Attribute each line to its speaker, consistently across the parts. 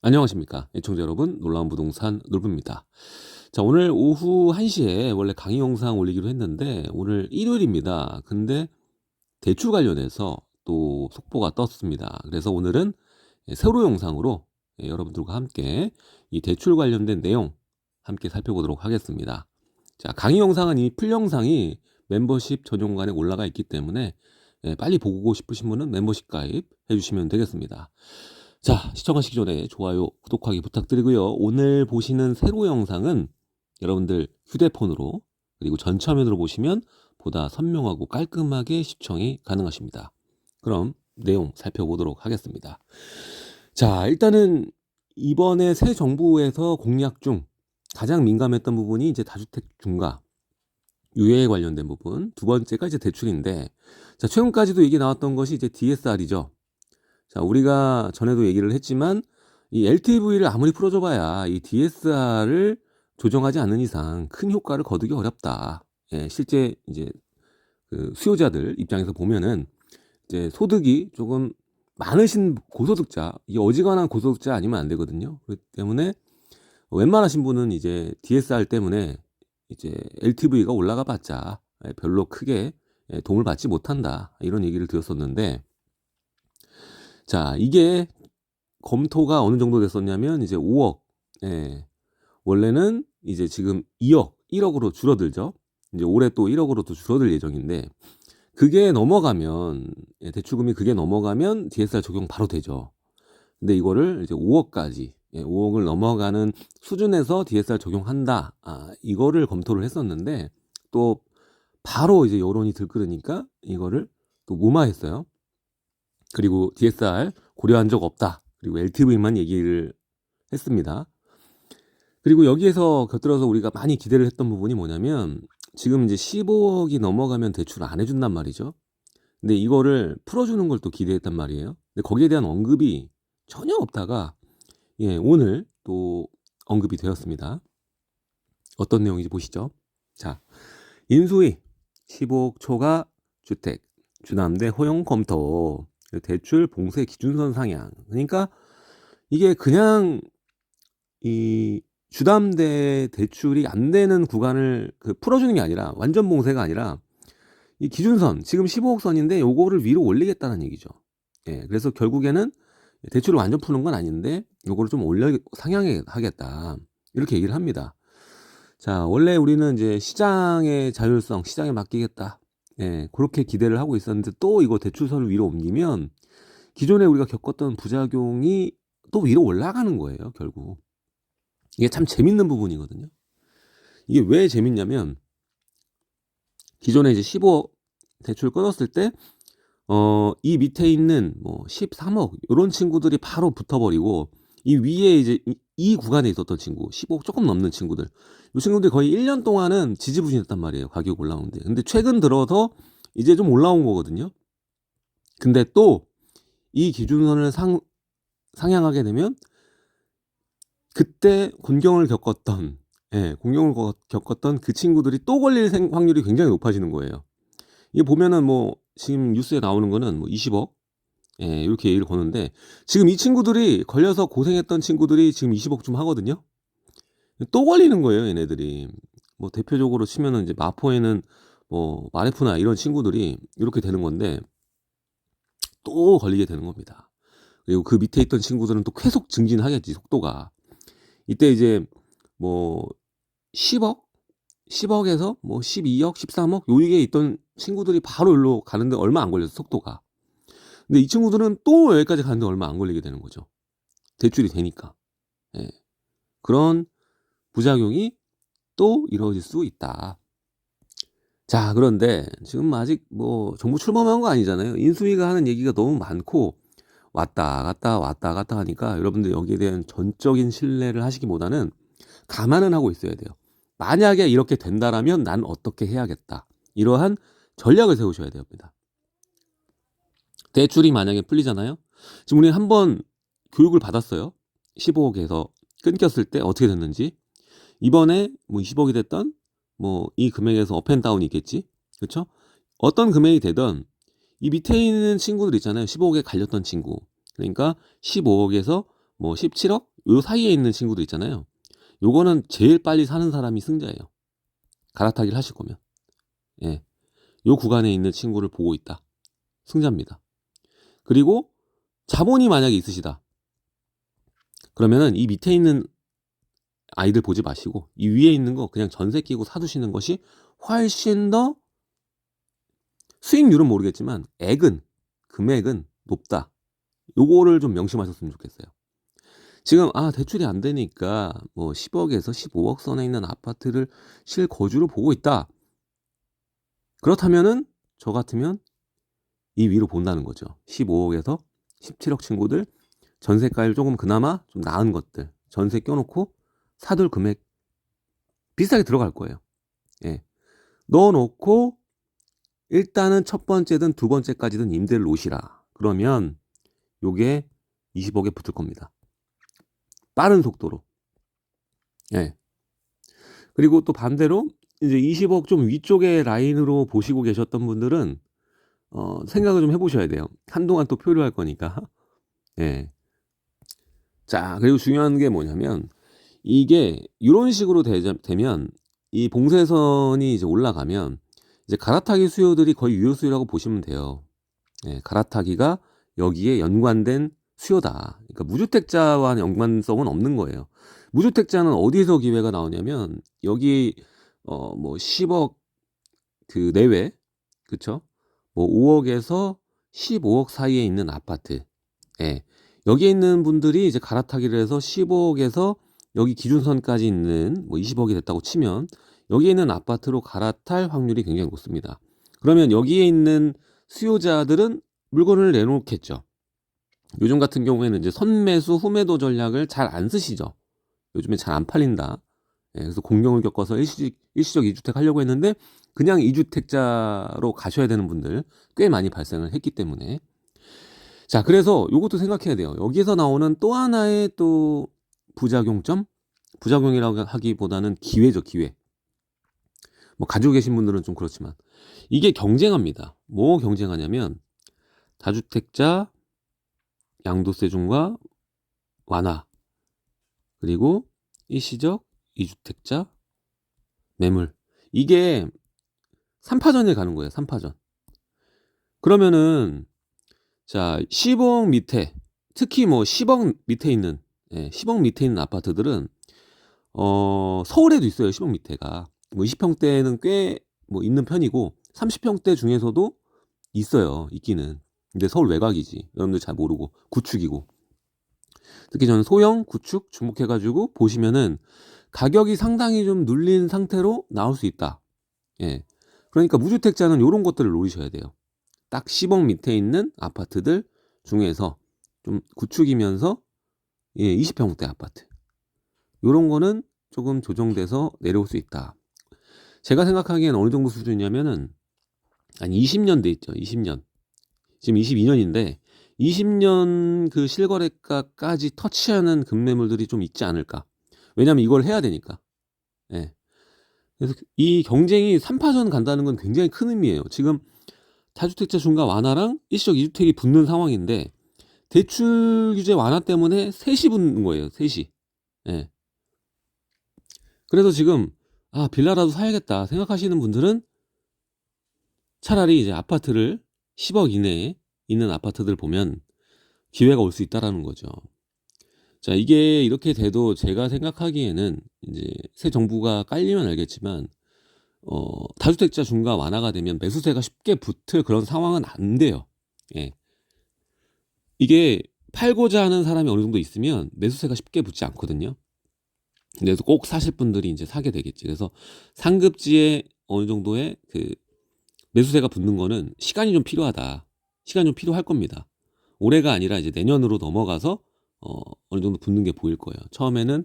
Speaker 1: 안녕하십니까 애청자 여러분, 놀라운 부동산 놀부입니다. 자, 오늘 오후 1시에 원래 강의 영상 올리기로 했는데 오늘 일요일입니다. 근데 대출 관련해서 또 속보가 떴습니다. 그래서 오늘은 세로 영상으로 여러분들과 함께 이 대출 관련된 내용 함께 살펴보도록 하겠습니다. 자, 강의 영상은 이 풀 영상이 멤버십 전용관에 올라가 있기 때문에 빨리 보고 싶으신 분은 멤버십 가입해 주시면 되겠습니다. 자, 시청하시기 전에 좋아요, 구독하기 부탁드리고요. 오늘 보시는 세로 영상은 여러분들 휴대폰으로 그리고 전차면으로 보시면 보다 선명하고 깔끔하게 시청이 가능하십니다. 그럼 내용 살펴보도록 하겠습니다. 자, 일단은 이번에 새 정부에서 공약 중 가장 민감했던 부분이 이제 다주택 중과 유예에 관련된 부분, 두 번째가 이제 대출인데, 자, 최근까지도 얘기 나왔던 것이 이제 DSR이죠. 자, 우리가 전에도 얘기를 했지만 이 LTV를 아무리 풀어줘봐야 이 DSR을 조정하지 않는 이상 큰 효과를 거두기 어렵다. 실제 이제 그 수요자들 입장에서 보면은 이제 소득이 조금 많으신 고소득자, 이 어지간한 고소득자 아니면 안 되거든요. 그렇기 때문에 웬만하신 분은 이제 DSR 때문에 이제 LTV가 올라가 봤자 별로 크게 도움을 받지 못한다. 이런 얘기를 드렸었는데, 자, 이게 검토가 어느 정도 됐었냐면 이제 5억. 원래는 이제 지금 2억, 1억으로 줄어들죠. 이제 올해 또 1억으로 또 줄어들 예정인데, 그게 넘어가면 대출금이 그게 넘어가면 DSR 적용 바로 되죠. 근데 이거를 이제 5억까지 5억을 넘어가는 수준에서 DSR 적용한다. 이거를 검토를 했었는데 또 바로 이제 여론이 들끓으니까 이거를 또 무마했어요. 그리고 DSR 고려한 적 없다. 그리고 LTV만 얘기를 했습니다. 그리고 여기에서 곁들여서 우리가 많이 기대를 했던 부분이 뭐냐면, 지금 이제 15억이 넘어가면 대출을 안 해준단 말이죠. 근데 이거를 풀어주는 걸 또 기대했단 말이에요. 근데 거기에 대한 언급이 전혀 없다가 오늘 또 언급이 되었습니다. 어떤 내용인지 보시죠. 자, 인수위 15억 초과 주택 주담대 허용 검토, 대출 봉쇄 기준선 상향. 그러니까 이게 그냥 이 주담대 대출이 안 되는 구간을 풀어주는 게 아니라, 완전 봉쇄가 아니라 이 기준선, 지금 15억 선인데 요거를 위로 올리겠다는 얘기죠. 그래서 결국에는 대출을 완전 푸는 건 아닌데 요거를 좀 상향하겠다. 이렇게 얘기를 합니다. 자, 원래 우리는 이제 시장의 자율성, 시장에 맡기겠다. 그렇게 기대를 하고 있었는데 또 이거 대출선을 위로 옮기면 기존에 우리가 겪었던 부작용이 또 위로 올라가는 거예요, 결국. 이게 참 재밌는 부분이거든요. 이게 왜 재밌냐면, 기존에 이제 15억 대출 끊었을 때, 이 밑에 있는 뭐 13억, 요런 친구들이 바로 붙어버리고, 이 위에 이제 이 구간에 있었던 친구, 15억 조금 넘는 친구들, 이 친구들이 거의 1년 동안은 지지부진했단 말이에요, 가격 올라오는데. 근데 최근 들어서 이제 좀 올라온 거거든요. 근데 또 이 기준선을 상향하게 되면 그때 곤경을 겪었던 그 친구들이 또 걸릴 확률이 굉장히 높아지는 거예요. 이게 보면은 뭐 지금 뉴스에 나오는 거는 뭐 20억 이렇게 얘기를 거는데, 지금 이 친구들이 걸려서 고생했던 친구들이 지금 20억쯤 하거든요. 또 걸리는 거예요, 얘네들이. 뭐 대표적으로 치면은 이제 마포에는 뭐 마레프나 이런 친구들이 이렇게 되는 건데 또 걸리게 되는 겁니다. 그리고 그 밑에 있던 친구들은 또 계속 증진하겠지, 속도가. 이때 이제 뭐 10억? 10억에서 뭐 12억, 13억 요 위에 있던 친구들이 바로 여기로 가는데 얼마 안 걸려서, 속도가. 근데 이 친구들은 또 여기까지 가는데 얼마 안 걸리게 되는 거죠. 대출이 되니까. 그런 부작용이 또 이루어질 수 있다. 자, 그런데 지금 아직 뭐 정부 출범한 거 아니잖아요. 인수위가 하는 얘기가 너무 많고 왔다 갔다 하니까 여러분들 여기에 대한 전적인 신뢰를 하시기보다는 감안은 하고 있어야 돼요. 만약에 이렇게 된다라면 난 어떻게 해야겠다. 이러한 전략을 세우셔야 됩니다. 대출이 만약에 풀리잖아요. 지금 우리 한번 교육을 받았어요. 15억에서 끊겼을 때 어떻게 됐는지. 이번에 뭐 20억이 됐던 뭐 이 금액에서 업앤다운이 있겠지. 그렇죠? 어떤 금액이 되던 이 밑에 있는 친구들 있잖아요. 15억에 갈렸던 친구. 그러니까 15억에서 뭐 17억 요 사이에 있는 친구들 있잖아요. 요거는 제일 빨리 사는 사람이 승자예요. 갈아타기를 하실 거면. 예. 요 구간에 있는 친구를 보고 있다. 승자입니다. 그리고 자본이 만약에 있으시다. 그러면은 이 밑에 있는 아이들 보지 마시고 이 위에 있는 거 그냥 전세 끼고 사두시는 것이 훨씬 더 수익률은 모르겠지만 금액은 높다. 요거를 좀 명심하셨으면 좋겠어요. 지금 대출이 안 되니까 뭐 10억에서 15억 선에 있는 아파트를 실거주로 보고 있다. 그렇다면은 저 같으면 이 위로 본다는 거죠. 15억에서 17억 친구들 전세가율 조금 그나마 좀 나은 것들 전세 껴놓고 사둘 금액 비싸게 들어갈 거예요. 예. 넣어놓고 일단은 첫 번째든 두 번째까지든 임대를 놓으시라. 그러면 요게 20억에 붙을 겁니다. 빠른 속도로. 예. 그리고 또 반대로 이제 20억 좀 위쪽의 라인으로 보시고 계셨던 분들은 생각을 좀 해보셔야 돼요. 한동안 또 표류할 거니까. 예. 자, 그리고 중요한 게 뭐냐면 이게 이런 식으로 되면 이 봉쇄선이 이제 올라가면 이제 갈아타기 수요들이 거의 유효 수요라고 보시면 돼요. 예, 갈아타기가 여기에 연관된 수요다. 그러니까 무주택자와는 연관성은 없는 거예요. 무주택자는 어디서 기회가 나오냐면 여기 뭐 10억 그 내외, 그쵸? 뭐 5억에서 15억 사이에 있는 아파트. 예. 여기에 있는 분들이 이제 갈아타기를 해서 15억에서 여기 기준선까지 있는 뭐 20억이 됐다고 치면 여기에 있는 아파트로 갈아탈 확률이 굉장히 높습니다. 그러면 여기에 있는 수요자들은 물건을 내놓겠죠. 요즘 같은 경우에는 이제 선매수 후매도 전략을 잘 안 쓰시죠. 요즘에 잘 안 팔린다. 예, 그래서 공경을 겪어서 일시적 2주택 하려고 했는데 그냥 2주택자로 가셔야 되는 분들 꽤 많이 발생을 했기 때문에 자, 그래서 요것도 생각해야 돼요. 여기서 나오는 또 하나의 또 부작용점? 부작용이라고 하기보다는 기회죠, 기회. 뭐 가지고 계신 분들은 좀 그렇지만 이게 경쟁합니다. 뭐 경쟁하냐면 다주택자 양도세 중과 완화 그리고 일시적 2주택자 매물 이게 3파전에 가는 거예요. 3파전. 그러면은 자 10억 밑에 특히 뭐 10억 밑에 있는 10억 밑에 있는 아파트들은 서울에도 있어요. 10억 밑에가 뭐 20평대는 꽤 뭐 있는 편이고 30평대 중에서도 있어요. 있기는. 근데 서울 외곽이지. 여러분들 잘 모르고 구축이고. 특히 저는 소형 구축 주목해가지고 보시면은 가격이 상당히 좀 눌린 상태로 나올 수 있다. 예. 그러니까 무주택자는 이런 것들을 노리셔야 돼요. 딱 10억 밑에 있는 아파트들 중에서 좀 구축이면서 20평대 아파트. 요런 거는 조금 조정돼서 내려올 수 있다. 제가 생각하기엔 어느 정도 수준이냐면은 한 20년대 있죠. 20년. 지금 22년인데 20년 그 실거래가까지 터치하는 급매물들이 좀 있지 않을까. 왜냐면 이걸 해야 되니까. 예. 그래서 이 경쟁이 3파전 간다는 건 굉장히 큰 의미예요. 지금 다주택자 중과 완화랑 일시적 2주택이 붙는 상황인데 대출 규제 완화 때문에 셋이 붙는 거예요. 셋이. 예. 그래서 지금 빌라라도 사야겠다 생각하시는 분들은 차라리 이제 아파트를 10억 이내에 있는 아파트들 보면 기회가 올 수 있다라는 거죠. 자, 이게 이렇게 돼도 제가 생각하기에는 이제 새 정부가 깔리면 알겠지만 다주택자 중과 완화가 되면 매수세가 쉽게 붙을 그런 상황은 안 돼요. 예. 이게 팔고자 하는 사람이 어느 정도 있으면 매수세가 쉽게 붙지 않거든요. 그래서 꼭 사실 분들이 이제 사게 되겠지. 그래서 상급지에 어느 정도의 그 매수세가 붙는 거는 시간이 좀 필요하다. 시간이 좀 필요할 겁니다. 올해가 아니라 이제 내년으로 넘어가서 어느 정도 붙는 게 보일 거예요. 처음에는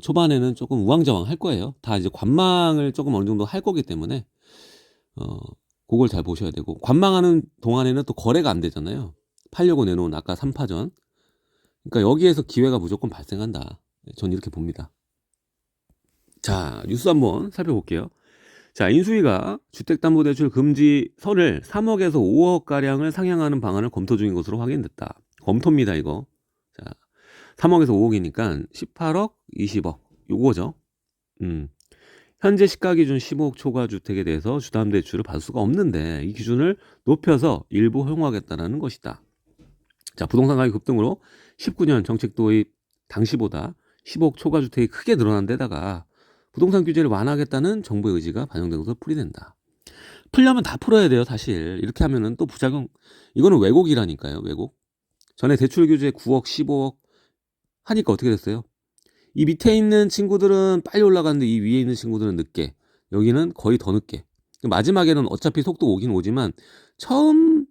Speaker 1: 초반에는 조금 우왕좌왕 할 거예요. 다 이제 관망을 조금 어느 정도 할 거기 때문에 그걸 잘 보셔야 되고 관망하는 동안에는 또 거래가 안 되잖아요. 팔려고 내놓은 아까 3파전. 그러니까 여기에서 기회가 무조건 발생한다. 전 이렇게 봅니다. 자, 뉴스 한번 살펴볼게요. 자, 인수위가 주택담보대출 금지 선을 3억에서 5억가량을 상향하는 방안을 검토 중인 것으로 확인됐다. 검토입니다, 이거. 자, 3억에서 5억이니까 18억, 20억 요거죠. 현재 시가 기준 15억 초과 주택에 대해서 주담대출을 받을 수가 없는데 이 기준을 높여서 일부 허용하겠다는 것이다. 자, 부동산 가격 급등으로 19년 정책 도입 당시보다 15억 초과 주택이 크게 늘어난 데다가 부동산 규제를 완화하겠다는 정부의 의지가 반영된 것으로 풀이된다. 풀려면 다 풀어야 돼요, 사실. 이렇게 하면은 또 부작용, 이거는 왜곡이라니까요, 왜곡. 전에 대출 규제 9억, 15억 하니까 어떻게 됐어요? 이 밑에 있는 친구들은 빨리 올라가는데 이 위에 있는 친구들은 늦게. 여기는 거의 더 늦게. 마지막에는 어차피 속도 오긴 오지만 처음에는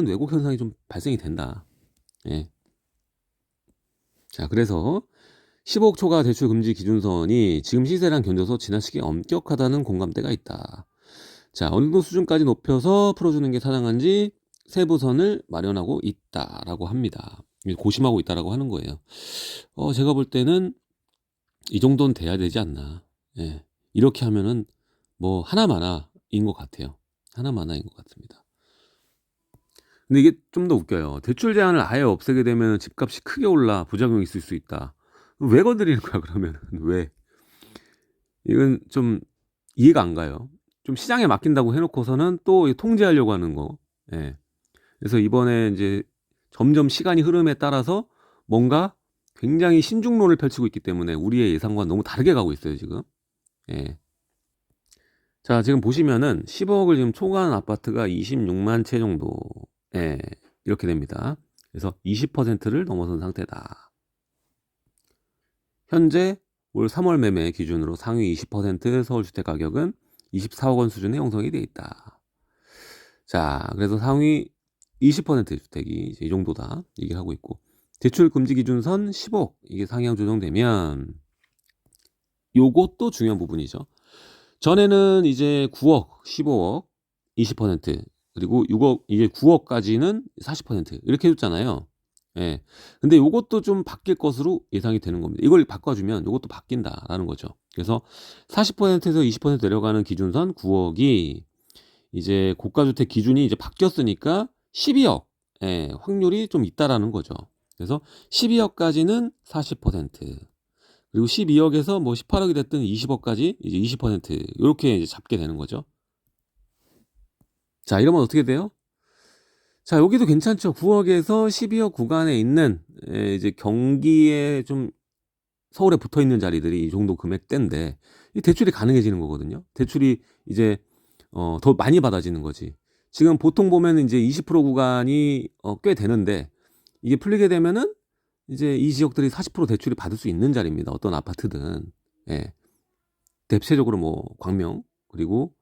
Speaker 1: 왜곡 현상이 좀 발생이 된다. 예. 자, 그래서 15억 초과 대출 금지 기준선이 지금 시세랑 견뎌서 지나치게 엄격하다는 공감대가 있다. 자, 어느 정도 수준까지 높여서 풀어주는 게 타당한지 세부선을 마련하고 있다라고 합니다. 고심하고 있다라고 하는 거예요. 제가 볼 때는 이 정도는 돼야 되지 않나. 예. 이렇게 하면은 뭐 하나마나인 것 같아요. 하나마나인 것 같습니다. 근데 이게 좀 더 웃겨요. 대출 제한을 아예 없애게 되면 집값이 크게 올라 부작용이 있을 수 있다. 왜 건드리는 거야, 그러면? 왜? 이건 좀 이해가 안 가요. 좀 시장에 맡긴다고 해놓고서는 또 통제하려고 하는 거. 예. 그래서 이번에 이제 점점 시간이 흐름에 따라서 뭔가 굉장히 신중론을 펼치고 있기 때문에 우리의 예상과는 너무 다르게 가고 있어요, 지금. 예. 자, 지금 보시면은 10억을 지금 초과한 아파트가 26만 채 정도. 예. 이렇게 됩니다. 그래서 20%를 넘어선 상태다. 현재 올 3월 매매 기준으로 상위 20% 서울주택 가격은 24억 원 수준에 형성이 되어 있다. 자, 그래서 상위 20% 주택이 이제 이 정도다 얘기를 하고 있고, 대출 금지 기준선 10억 이게 상향 조정되면 요것도 중요한 부분이죠. 전에는 이제 9억, 15억, 20% 그리고 6억, 이제 9억까지는 40% 이렇게 해줬잖아요. 예. 근데 요것도 좀 바뀔 것으로 예상이 되는 겁니다. 이걸 바꿔주면 요것도 바뀐다라는 거죠. 그래서 40%에서 20% 내려가는 기준선 9억이 이제 고가주택 기준이 이제 바뀌었으니까 12억, 예, 확률이 좀 있다라는 거죠. 그래서 12억까지는 40%, 그리고 12억에서 뭐 18억이 됐든 20억까지 이제 20% 이렇게 이제 잡게 되는 거죠. 자, 이러면 어떻게 돼요? 자, 여기도 괜찮죠. 9억에서 12억 구간에 있는 이제 경기에 좀 서울에 붙어 있는 자리들이 이 정도 금액대인데 이 대출이 가능해지는 거거든요. 대출이 이제 더 많이 받아지는 거지. 지금 보통 보면 이제 20% 구간이 꽤 되는데 이게 풀리게 되면은 이제 이 지역들이 40% 대출이 받을 수 있는 자리입니다. 어떤 아파트든. 예. 대체적으로 뭐 광명 그리고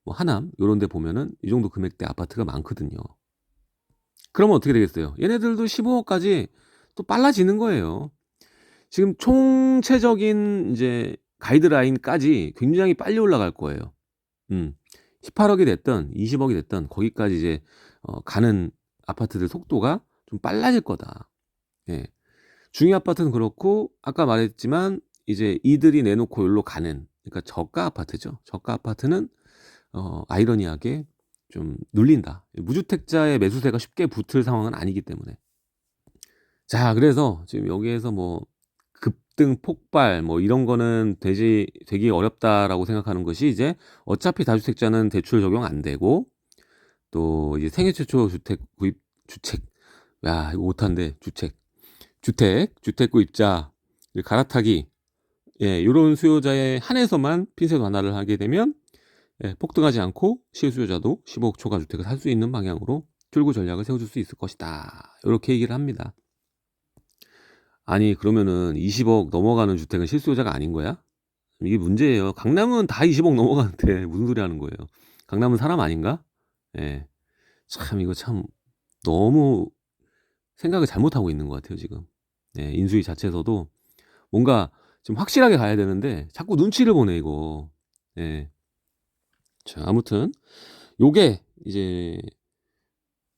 Speaker 1: 뭐 하남 요런 데 보면은 이 정도 금액대 아파트가 많거든요. 그러면 어떻게 되겠어요? 얘네들도 15억까지 또 빨라지는 거예요. 지금 총체적인 이제 가이드라인까지 굉장히 빨리 올라갈 거예요. 18억이 됐든 20억이 됐든 거기까지 이제 가는 아파트들 속도가 좀 빨라질 거다. 예. 중위 아파트는 그렇고 아까 말했지만 이제 이들이 내놓고 여기로 가는, 그러니까 저가 아파트죠. 저가 아파트는 아이러니하게 좀 눌린다. 무주택자의 매수세가 쉽게 붙을 상황은 아니기 때문에. 자, 그래서 지금 여기에서 뭐 급등 폭발 뭐 이런 거는 되기 어렵다라고 생각하는 것이, 이제 어차피 다주택자는 대출 적용 안 되고 또 이제 생애 최초 주택 구입 주택, 야 이거 못한데, 주택 구입자 갈아타기, 예, 요런 수요자에 한해서만 핀셋 완화를 하게 되면 예, 폭등하지 않고 실수요자도 15억 초과 주택을 살 수 있는 방향으로 출구 전략을 세워줄 수 있을 것이다. 이렇게 얘기를 합니다. 아니, 그러면은 20억 넘어가는 주택은 실수요자가 아닌 거야? 이게 문제예요. 강남은 다 20억 넘어가는데 무슨 소리 하는 거예요? 강남은 사람 아닌가? 예. 참 이거 참 너무 생각을 잘못하고 있는 것 같아요, 지금. 예, 인수위 자체에서도 뭔가 좀 확실하게 가야 되는데 자꾸 눈치를 보네, 이거. 예. 자, 아무튼 요게 이제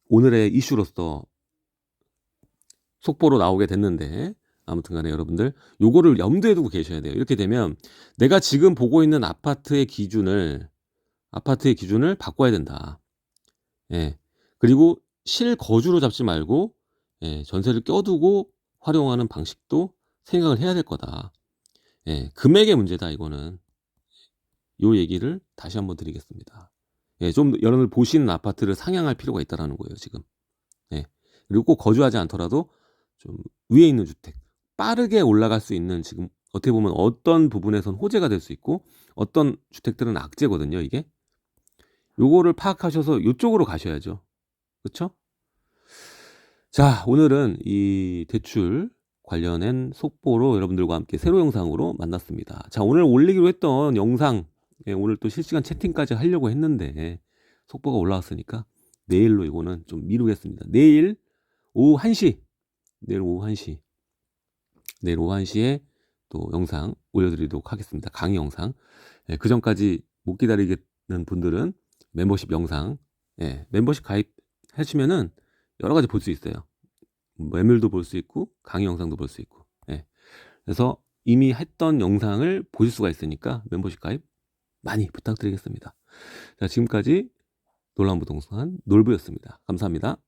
Speaker 1: 오늘의 이슈로서 속보로 나오게 됐는데, 아무튼 간에 여러분들 요거를 염두에 두고 계셔야 돼요. 이렇게 되면 내가 지금 보고 있는 아파트의 기준을 바꿔야 된다. 예. 그리고 실거주로 잡지 말고 예, 전세를 껴두고 활용하는 방식도 생각을 해야 될 거다. 예, 금액의 문제다 이거는. 요 얘기를 다시 한번 드리겠습니다. 예, 좀 여러분들 보시는 아파트를 상향할 필요가 있다라는 거예요, 지금. 예. 그리고 꼭 거주하지 않더라도 좀 위에 있는 주택, 빠르게 올라갈 수 있는 지금 어떻게 보면 어떤 부분에선 호재가 될 수 있고 어떤 주택들은 악재거든요, 이게. 요거를 파악하셔서 요쪽으로 가셔야죠. 그쵸? 자, 오늘은 이 대출 관련된 속보로 여러분들과 함께 새로 영상으로 만났습니다. 자, 오늘 올리기로 했던 영상, 예, 오늘 또 실시간 채팅까지 하려고 했는데 속보가 올라왔으니까 내일로 이거는 좀 미루겠습니다. 내일 오후 1시, 내일 오후 1시, 내일 오후 1시에 또 영상 올려드리도록 하겠습니다. 강의 영상. 예, 그 전까지 못 기다리겠는 분들은 멤버십 영상, 예, 멤버십 가입하시면은 여러 가지 볼 수 있어요. 매물도 볼 수 있고 강의 영상도 볼 수 있고. 예. 그래서 이미 했던 영상을 보실 수가 있으니까 멤버십 가입 많이 부탁드리겠습니다. 자, 지금까지 놀라운 부동산 놀부였습니다. 감사합니다.